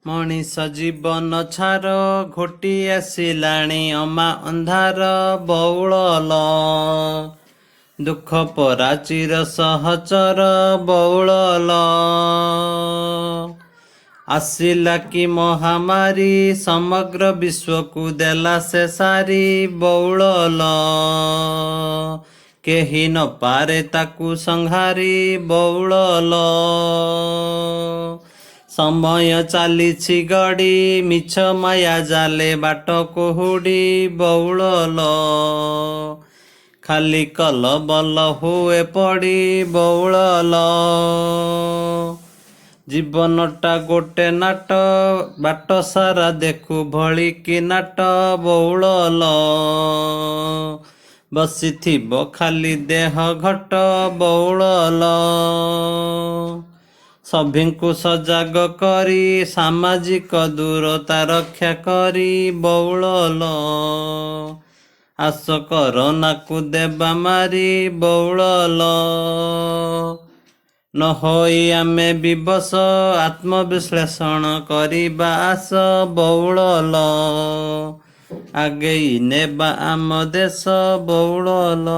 ମଣିଷ ଜୀବନ ଛାର ଘୋଟି ଆସିଲାଣି ଅମା ଅନ୍ଧାର ବଉଳଲ ଦୁଃଖ ପରାଚିର ସହଚର ବଉଳଲ ଆସିଲା କି ମହାମାରୀ ସମଗ୍ର ବିଶ୍ୱକୁ ଦେଲା ସେ ସାରି ବଉଳଲ କେହି ନ ପାରେ ତାକୁ ସଂହାରି ବଉଳଲ ସମୟ ଚାଲିଛି ଗଡ଼ି ମିଛ ମାୟା ଜାଲେ ବାଟ କୁହୁଡ଼ି ବଉଳଲ ଖାଲି କଲ ବଲ ହୁଏ ପଡ଼ି ବଉଳଲ ଜୀବନଟା ଗୋଟେ ନାଟ ବାଟ ସାରା ଦେଖୁ ଭଳି କି ନାଟ ବଉଳଲ ବସିଥିବ ଖାଲି ଦେହ ଘଟ ବଉଳଲ ସଭିଙ୍କୁ ସଜାଗ କରି ସାମାଜିକ ଦୂରତା ରକ୍ଷା କରି ବଉଳଲ ଆସ କରୋନାକୁ ଦେବା ମାରି ବଉଳଲ ନ ହୋଇ ଆମେ ବିବଶ ଆତ୍ମବିଶ୍ଳେଷଣ କରିବା ଆସ ବଉଳଲ ଆଗେଇ ନେବା ଆମ ଦେଶ ବଉଳଲ।